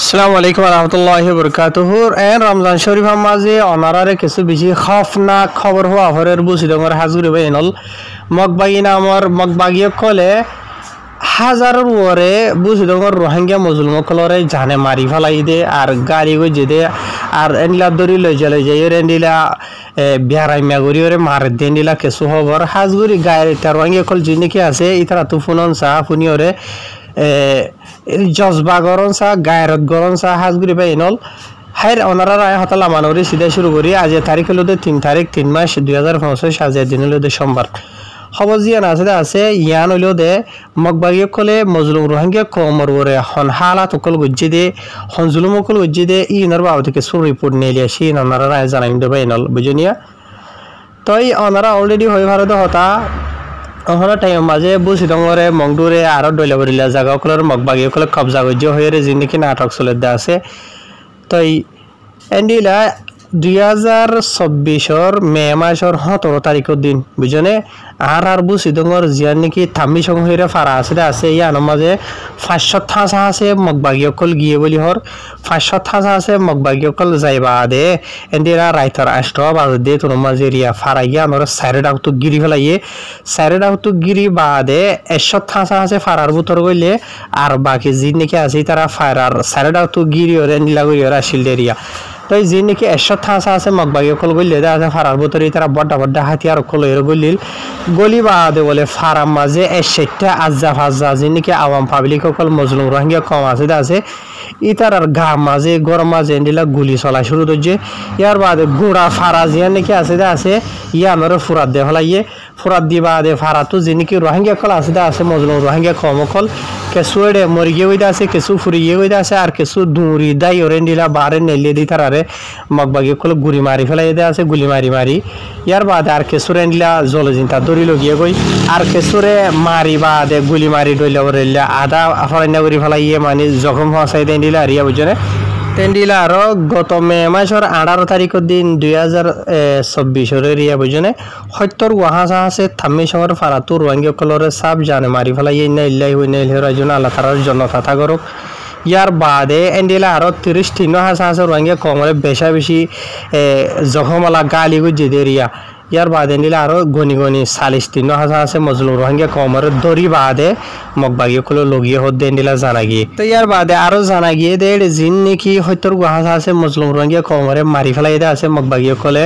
আসসালামু আলাইকুম রহমতুল্লাহি বরকাতুহু এন রমজান শরীফ মাঝে অনারারে কিছু বেশি খফনাক খবর হওয়া হরের বুঝি ডঙর হাজুরি বাইনল মগবাগি নামর মগবাগিয়ে কলে হাজারের ওরে বুঝি ডঙর রোহিঙ্গা মুসলমানকলরে জানে মারি ফেলাই দে আর গাড়ি গজে দে আর এনলা দড়ি লই জ্বালাই যাই এনডিলা বিহারাই মেগুরি ওরে মার দেনডিলা কিছু খবর হাজগুড়ি গায়ের তার রোহিঙ্গা কল যিনি আছে ইতারা তো ফুনন চা ফুনি ওরে জজবা গরম চা গায়রত গরম চা হাজগুড়ি বাইনল হাইর ওনারা রায় হতালা মানবরি সিধা শুরু করি আজ তারিখ হলো 3 তারিখ 3 মাস 2025 সাজে দিন হলো সোমবার খবর জিয়ান আছে ইয়ান হইলো দে মগবাগি কলে মজলুম রোহিঙ্গা কমর ওরে হন হালাত কল গজ্জি দে হন জুলুম কল গজ্জি দে ইনার বাবু থেকে সুর রিপোর্ট নিয়ে আসি ওনারা রায় জানাই দে বাইনল বুঝনিয়া তাই ওনারা অলরেডি হয়ে ভারত হতা ওখানে টাইম মাঝে বুঝি ডরে মংডুরে আরো ডইলা বরিলা জায়গা কলর মগবাগি কলে কবজা গজ্য হয়ে রে জিন্দিকি নাটক চলে আছে তাই এন্ডিলা 2024 মে মাসের 17 তারিখের দিন বুঝনে আর বুঝি ডর জিয়ান নাকি থামি সং হয়ে ফারা আছে ইয়ানোর মাঝে 500 থাসা আছে মগবাগি কল গিয়ে বলি হর 500 থাসা আছে মগবাগি কল যাইবা দে এন্ডিলা রাইতার আষ্ট বাজ দে তোর মাঝে রিয়া ফারা ইয়ানোর সাইড আউট গিরি ফেলাইয়ে সাইড আউট গিরি বাদে 100 থাসা আছে ফারার ভিতর গইলে আর বাকি জি নাকি আছে তারা ফারার সাইড আউট গিরি ওরে নীলা গরি ওরা শিলডেরিয়া তাই যে নাকি 100 থাসা আছে মগবাগি কল গইলে দে আছে ফারার ভিতরে তারা বড় হাতিয়ার কল এর গলিল গলি বাদে বলে ফারার মাঝে 60টা আজ্জা ফাজ্জা যে নাকি আওয়াম পাবলিক কল মজলুম রোহিঙ্গা কম আছে ইতারার গা মাঝে গরম মাঝে এন্ডিলা গুলি চলা শুরু করছে ইয়ার বাদে গুড়া ফারা জিয়া নাকি আছে ইয়া আমার ফুরাত দে ফেলাইয়ে ফুরাত দি বাদে ফারা তো যে নাকি রোহিঙ্গা কল আছে মজলুম রোহিঙ্গা কম কল কেসু এড়ে মরি গিয়ে হইতে আছে কেসু ফুরিয়ে হইতে আছে আর কেসু দূরি দাই ওরেন্ডিলা বারে নেলিয়ে দি তারারে মগবাগি কল গুড়ি মারি ফেলাই দে আছে গুলি মারি ইয়ার বাদে আর কেসুর এন্ডিলা জলজিনতা দড়ি লগিয়ে গই আর কেসুরে মারি বাদে গুলি মারি ডইলা ওরেলিয়া আদা ফলাইনা করি ফেলাইয়ে মানে জখম হসাই দেন্ডিলা রিয়া বুঝনে তেন্ডিলা আরো গত মে মাসের 18 তারিখের দিন 2024 রিয়া বুঝনে 70 ওয়াহাসা আছে থামি সঙ্গের ফারাতু রোহিঙ্গা কলরে সাব জানে মারি ফেলাইয়ে না ইল্লাহি ওয়া ইন্না ইলাইহি রাজিউন আল্লাহ তাআলার জন্য কথা করুক ইয়ার বাদে এন্ডিলা আরো 30 হাসা আছে রোহিঙ্গা কমরে বেশি জখমলা গালি গুজি দেরিয়া ইয়ার বাদে এন্ডিলা আরো গনি 40 হাসা আছে মজলুম রোহিঙ্গা কমরে দড়ি বাদে মগবাগি কল লগিয়ে হদ এন্ডিলা জানা গিয়ে তো ইয়ার বাদে আরো জানা গিয়ে দে জিন নাকি 70 হাসা আছে মজলুম রোহিঙ্গা কমরে মারি ফেলাই দে আছে মগবাগি কলে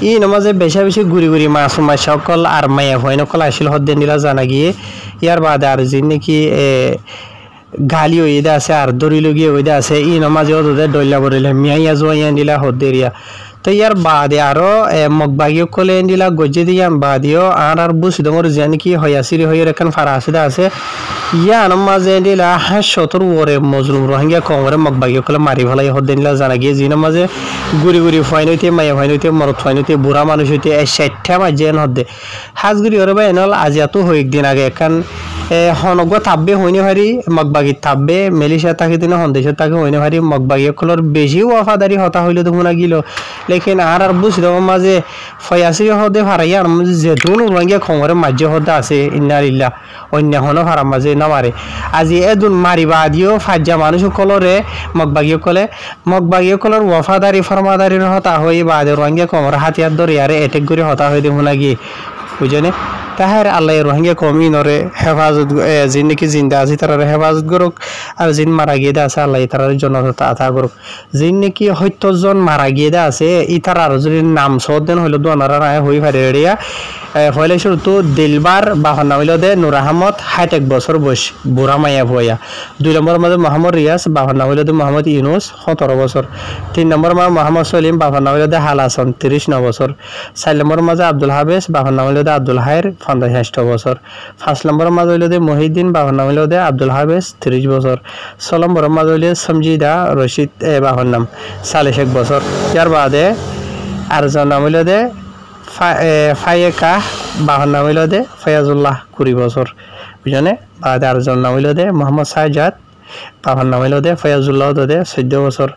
ই নমাজে বেশি গুড়ি মাসুম সকল আর মায়া হইন কল আসিল হদ এন্ডিলা জানা গিয়ে ইয়ার বাদে আর জিন নাকি গালি হয়ে আছে আর দড়ি লগিয়ে হয়ে আছে ই নমাজে ওদের ডইলা বরিলে মিয়াইয়া জোয়াইয়া দিলা হদ্দেরিয়া তো ইয়ার বাদে আরো মগবাগি কলে দিলা গজ্জে দিয়ান বাদিও আর বুঝি ডঙর জানি কি হইয়াছিরি হইয়ের এখন ফারা আছে ইয়া নমাজে দিলা 70 ওরে মজলুম রোহিঙ্গা কমরে মগবাগি কলে মারি ফেলাই হদ্দে দিলা জানা গিয়ে জি নমাজে গুড়ি ফাইনইতে মাইয়া ফাইনইতে মরত ফাইনইতে বুড়া মানুষ হইতে 60টা মাঝেন হদ্দে হাজগুড়ি ওরে ভাই এনল আজ এত হইকদিন আগে এখন হনগ থাকবে হইনি ভারি মগবাগি থাকবে মেলিশা থাকে দিন সন্দেশত থাকে হইনি ভারি মগবাগি কলর বেশি ওয়াফাদারি হতা হইলে তো মনে গিল লেকিন আর বুঝি দেব মাঝে ফয়াসি হদে ফারাইয়া আর মাঝে যেতুন রোহিঙ্গা খমরে মাঝে হদে আছে ইন্নারিল্লা অন্য হনো ফারা মাঝে নামারে আজি এদুন মারিবা দিও ফাজ্জা মানুষ কলরে মগবাগি কলর ওয়াফাদারি ফরমাদারির হতা হই বাদে রোহিঙ্গা খমরে হাতিয়ার ধরে আরে এটেক করে হতা হই দে মনে গিয়ে বুঝনে তাহার আল্লাহ রোহিঙ্গা কমি নরে হেফাজত জিন নাকি জিন্দা আছে তারা হেফাজত করুক আর জিন মারা গিয়ে আছে আল্লাহ তার জন্য আতা করুক জিন নাকি 70 জন মারা গিয়ে আছে ইতার আর যদি নাম সদেন হইল দোনারা রায় হই ফারে রেডিয়া হইলে শুরু তো দিলবার বাহন নাম হইল দে নূর আহমদ 61 বছর বয়স বুড়া মাইয়া ভয়া 2 নম্বর মাঝে মোহাম্মদ রিয়াজ বাহন নাম হইল দে মোহাম্মদ ইউনুস 17 বছর 3 নম্বর মাঝে মোহাম্মদ সলিম বাহন নাম হইল দে হালাসন 39 বছর 4 নম্বর মাঝে আব্দুল হাবেস বাহন নাম হইল দে আব্দুল হায়ের 65 বছর 5 নম্বর মাঝে হইল দে মহিউদ্দিন বাহন নাম হইল দে আব্দুল হাবেস 30 বছর 6 নম্বর মাঝে হইল সমজিদা রশিদ বাহন নাম 41 বছর ইয়ার বাদে আর নাম হইল দে ফায়েকা বাহন নাম হইল দে ফয়াজুল্লাহ 20 বছর বুঝনে বাদে আর নাম হইল দে মোহাম্মদ সাজাদ বাহন নাম হইল দে ফয়াজুল্লাহ দে 14 বছর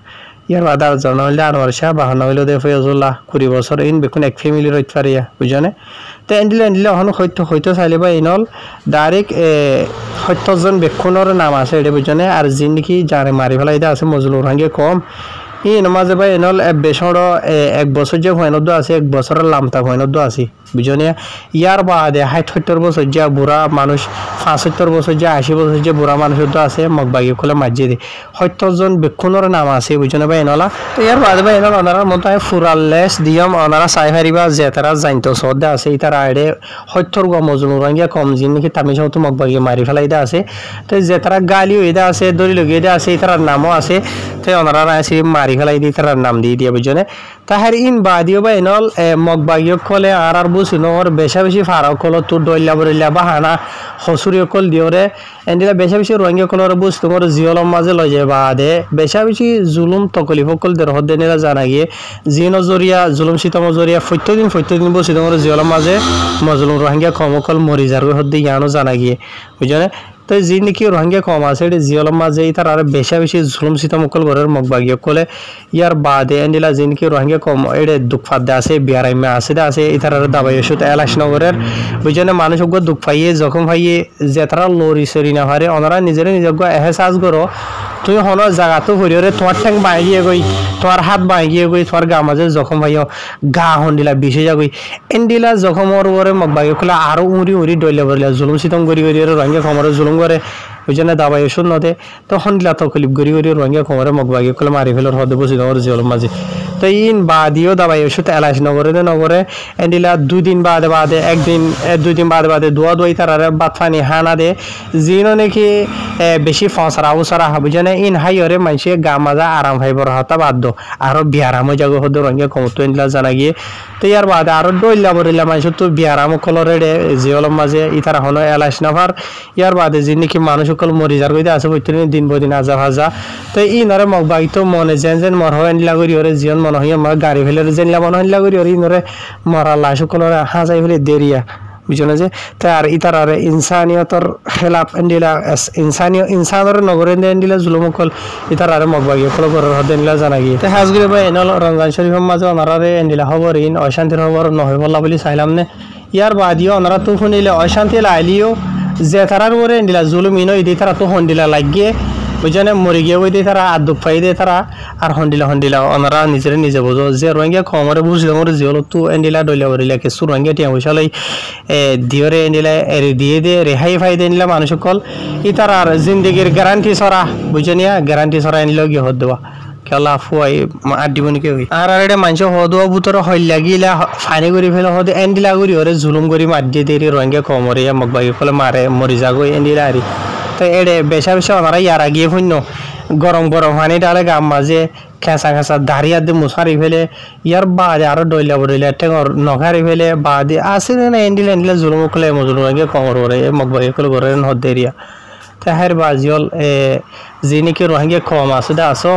ইয়ার বাদে আর জন হইলে আনোয়ার শাহ বাহানা হইল দে ফয়জুল্লাহ 20 বছর ইন বেকুন এক ফ্যামিলি রইত পারিয়া বুঝনে তো এন্ডিলে হন হয়তো চাইলে বা ইনল ডাইরেক্ট 70 জন বেকুনের নাম আছে এটা বুঝনে আর জিন নাকি জানে মারি ফেলাই দা আছে মজলুর হাঙ্গে কম ই নমাজে ভাই এনল বেসর 1 বছর যে হয়নদ আছে 1 বছরের লামতা হয়নদ আছে বুঝনে ইয়ার বাদে 70 বছর যে বুড়া মানুষ 75 বছর যে 80 বছর যে বুড়া মানুষ তো আছে মগবাগি কলে মসজিদে 70 জন বেকুনের নাম আছে বুঝনে ভাই এনলা তো ইয়ার বাদে ভাই এনল ওনারা মত ফুরাললেস দিয়ম ওনারা চাই হারিবা যে তারা জানতো সদা আছে ইতার আইডে 70 গো মজলুর রাঙ্গিয়া কম জিন নাকি তামিশাও তো মগবাগি মারি ফেলাইদা আছে তো যে তারা গালিও এদা আছে দড়ি লগিয়েদা আছে ইতার নামও আছে তো ওনারা আছে মারি ফেলাই দি তার নাম দিয়ে দিয়া বুঝনে তাহার ইন বাদিও বা এনল মগবাগিও কলে আর বুঝিনর বেশি ফারাও কল তোর দইলা বরিলা বাহানা হসুরিও কল দিওরে এন্ডিলা বেশি রঙিও কলর বুঝ তোমার জিয়লম মাঝে লয় যায় বাদে বেশি জুলুম তকলিফ কল দের হদ্দে নিলা জানা গিয়ে জিন জরিয়া জুলুম সিতম জরিয়া ফত্যদিন বসি তোমার জিয়লম মাঝে মজলুম রোহিঙ্গা কমকল মরি যার হদ্দে ইয়ানো জানা গিয়ে বুঝনে তো যি নাকি রোহিঙ্গা কম আছে এটা জিয়লম মাঝে তার আর বেশি জুলুম সিতমকল ঘরের মগবাগিও কলে ইয়ার বাদে এন্ডিলা যি নাকি রোহিঙ্গা কম এটা দুঃখ ফাদে আছে বিয়ারাইমে আছে ইতার আর দাবাই ওষুধ এলাসনগরের বুঝনে মানুষ দুঃখ পাইয়ে জখম পাইয়ে যে তারা লড়ি সরি না পারে ওনারা নিজের এহসাস করো তুই হন জায়গাতো হরিয়রে তোমার ঠ্যাং বাঁগিয়ে গই তোমার হাত বাঁগিয়ে গই তোমার গা মাঝে জখম পাইও গা হন্দিলা বিষে যাগই এন্ডিলা জখমর ওরে মগবাগিও কলে আরো উড়ি ডইলে বলিলা জুলুম সিতম গড়ি রোহিঙ্গা কমরে জুলুম করে বুঝনে দাবাই ওষুধ নদে তো হন্দিলা তকলিফ গড়ি রোহিঙ্গা কমরে মগবাগিও কলে মারি ফেলার হদে বসি তোমার জিয়লম মাঝে তো ইন বাদিও দাবাই ওষুধ এলাস নগরে এন্ডিলা 2 দিন বাদে একদিন 2 দিন বাদে দোয়া তার বাত ফানি হানা দে জিনো নাকি বেশি ফসরা উসরা বুঝনে ইন হাইরে মানসে গা মাজা আরাম ভাইবর হতা বাধ্য আরো বিয়ারাম জায়গা হদ রঙে কমতো এন্ডিলা জানা গিয়ে তো ইয়ার বাদে আরো ডইলা বরিলা মানসে তো বিয়ারাম কলরে জিওলম মাঝে ইতারা হলো এলাস নাফার ইয়ার বাদে যে নাকি মানুষ সকল মরি যার কইতে আছে বইতে দিন বদিন আজা ভাজা তো ইনরে মগবাই তো মনে যেন মর হয় এন্ডিলা করি ওরে জিয়ন মনে হয় আমার গাড়ি ফেলে যেনলা মনে হয় করি ওরে ইনরে মরা লাশ সকলরে হাজাই ফেলে দেরিয়া বুঝনে যে তার ইতার আর ইনসানিয়তর খেলাফ এন্ডিলা ইনসানের নগরে এন্ডিলা জুলুমকল ইতার আর মগবাগি কল ঘরের হদ এন্ডিলা জানা গিয়ে তো হাজগুলি ভাই এনল রমজান শরীফের মাঝে ওনারে এন্ডিলা খবর ইন অশান্তির খবর নহয় বলা বলি চাইলাম নে ইয়ার বাদিও ওনারা তো শুনিলে অশান্তি লাইলিও যে তারার ওরে এন্ডিলা জুলুম ইনো ইদি তারা তো হন্ডিলা লাগিয়ে বুঝনে মরি গিয়ে ওই দিয়ে তারা আদুক পাই দিয়ে তারা আর হন্ডিলা ওনারা নিজে বোঝো যে রোহিঙ্গা কমরে বুঝলে মোর জিওল তো এন্ডিলা ডইলা বরিলা কিছু রোহিঙ্গা টিয়া বসালাই দিওরে এন্ডিলা দিয়ে রেহাই ফাই দিয়ে নিলা মানুষ কল ই তারা আর জিন্দগির গ্যারান্টি সরা বুঝনিয়া গ্যারান্টি সরা এনলো গিয়ে হদ দেওয়া খেলা ফুয়াই আডিবনিকে হই আর এটা মানুষ হদুয়া বুতর হইল লাগিলা ফানি করে ফেলে হদে এন্ডিলা করি ওরে জুলুম করে মার দিয়ে দিয়ে রোহিঙ্গা কমরে মগবাগি ফলে মারে মরি যাগো এন্ডিলা আরি তো এড়ে বেশা ওনারা ইয়ারা গিয়ে শুন্য গরম পানি ডালে গাম মাঝে খেঁচা দাঁড়িয়ে দিয়ে মুসারি ফেলে ইয়ার বাদে আরো ডইলা টেঙর নখারি ফেলে বাদে আসে না এন্ডিলা জুলুম কলে মজুলুম কমর ওরে মগবাগি কলে ঘরে হদ এরিয়া তো হের বাজিল যে নাকি রোহিঙ্গা কম আছে দা আসো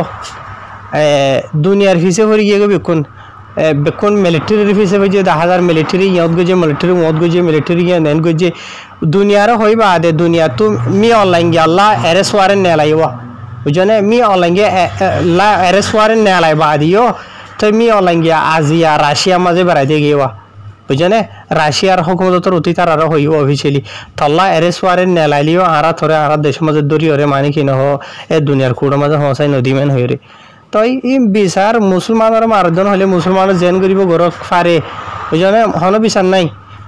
দুনিয়ার ফিসে ভরে গিয়ে বেকুন মিলিটারি ফিসে ভেজে 10,000 মিলিটারি ইয়াত গজে মিলিটারি ইয়া নেন গজে দুনিয়ার হইবা দে দুনিয়া তো মি অনলাইন গিয়ে আল্লাহ এরেস ওয়ারেন নেলাইবা বুঝনে মি অনলাইন গিয়ে লা এরেস ওয়ারেন নেলাইবা দিও তো মি অনলাইন গিয়ে আজিয়া রাশিয়া মাঝে বেড়াইতে গিয়েবা বুঝনে রাশিয়ার হুকুমতর অতি তার আরো হইব অফিসিয়ালি তল্লা এরেস ওয়ারেন নেলাইলিও আরা থরে আরা দেশের মাঝে দরি ওরে মানে কি নহ এ দুনিয়ার কুড়ো মাঝে হসাই নদীমেন হয়ে রে তো ই বিচার মুসলমানের মারধন হলে মুসলমানের জেন করিব গরক ফারে বুঝনে হন বিচার নাই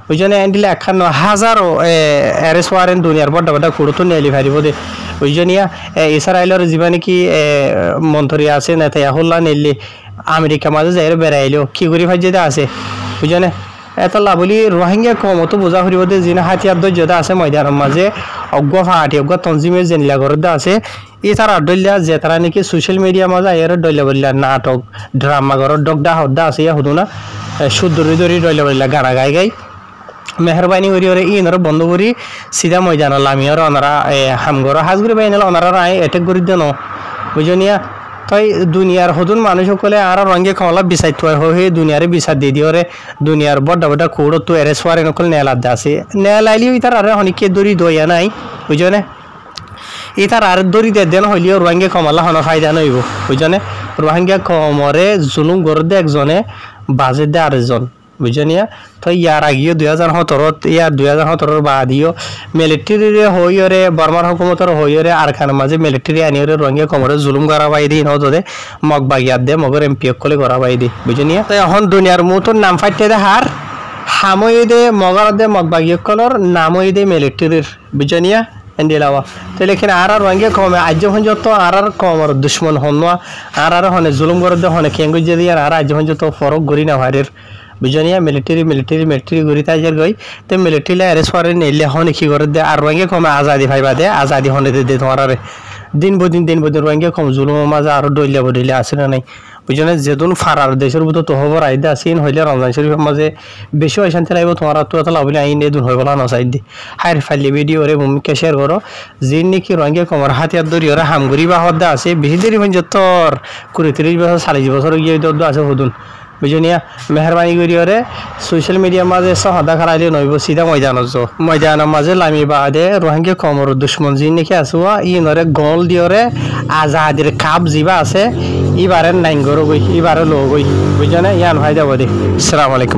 বুঝনে এন্ডিলে 51,000 এরেস ওয়ারেন দুনিয়ার বড় কুড়ো নেলি ফারিব দে বুঝনিয়া ইসরায়েলের যিবা নাকি মন্ত্রী আছে নেতা হল্লা নেলি আমেরিকা মাঝে যাই বেড়াইলো কি করি ফাইজে আছে বুঝনে এত লাভলি রোহিঙ্গা কমতো বোঝা ফুরিব দে যিনি হাতিয়ার দৈর্যতা আছে ময়দানের মাঝে অজ্ঞ ফাটি অজ্ঞ তঞ্জিমের জেনিলা ঘরত আছে ই তারা ডলিয়া যে তারা নাকি সোশ্যাল মিডিয়া মাঝে এর ডলিয়া বলিলা নাটক ড্রামা ঘরত ডগদা হদ্দা আছে ইয়া হুদু না সুদরি ডলিয়া বলিলা গানা গাই মেহরবানি করি ওরে ইনর বন্ধ করি সিধা ময়দান লামিয়র ওনারা হামগর হাজগুড়ি বাইনাল ওনারা রায় এটেক করি দেন বুঝনিয়া তাই দুনিয়ার হদুন মানুষ সকলে আর রঙে কমলা বিচার থুয়ার হয়ে দুনিয়ারে বিচার দিয়ে দিওরে দুনিয়ার বড় কুড়ো তো এরেস ওয়ারে নকল নেলাদ আছে নেলাইলিও ইতার আর হনিকে দড়ি দইয়া নাই বুঝনে ইতার আর দড়ি দেন হইলিও রঙে কমলা হন ফায়দা নইব বুঝনে রোহিঙ্গা কমরে জুলুম করে দে একজনে বাজে দে আরেকজন বুঝনিয়া তো ইয়ার আগেও 2017 ইয়ার 2017 বাদিও মিলিটারি হইরে বর্মার হুকুমতর হইরে আর খান মাঝে মিলিটারি আনিরে রোহিঙ্গা কমরে জুলুম করা বাই দি নদে মগ বাগিয়াত দে মগর এমপি কলে করা বাই দি বুঝনিয়া তো এখন দুনিয়ার মতন নাম ফাইতে দে হার হামই দে মগর দে মগ বাগিয়কলর নামই দে মিলিটারির বুঝনিয়া এন্ডিলাওয়া তো লেকিন আর রোহিঙ্গা কমে আজ যখন যত আর কমর দুশ্মন হনওয়া আর হনে জুলুম করে দে হনে কেঙ্গুজ যদি আর আজ যখন যত ফরক গরি না হারের বুঝনিয়া মিলিটারি গরি তাইজার গই তো মিলিটারি অ্যারেস্ট করে নিলে হনে কি করে দে আর রোহিঙ্গা কমে আজাদি ভাইবা দে আজাদি হনে দে তোমার দিন বদিন রোহিঙ্গা কম জুলুমের মাঝে আরো ডইলে আছে না নাই বুঝনে যেদিন ফারার দেশের ভিতর তো খবর আইদে আসিন হইলে রমজান শরীফের মাঝে বেশি অশান্তি লাগবে তোমার তো এত লাভ আইন এদিন হয়ে গেল নসাই দি হাইর ফাইলে ভিডিও রে ভূমিকা শেয়ার করো যে নাকি রোহিঙ্গা কমর হাতিয়ার দরি ওরা হামগুড়ি বা হদ্দা আছে বেশি দেরি হয়ে তোর 20-30 বছর 40 বছর গিয়ে দদ্দ আছে হদুন বুঝনিয়া মেহরবানি করি ওরে সোশ্যাল মিডিয়ার মাঝে সহদা খারাইলে নইব সিধা ময়দানের মাঝে লামি বাদে রোহিঙ্গা কমর দুশ্মন যি নাকি আসুয়া ই নরে গল দিয়রে আজাদির কাপ যিবা আছে ইবারে নাইন গরো গই ইবারে লো গই বুঝনে ইয়ান ভাই যাব দে আসসালামু আলাইকুম।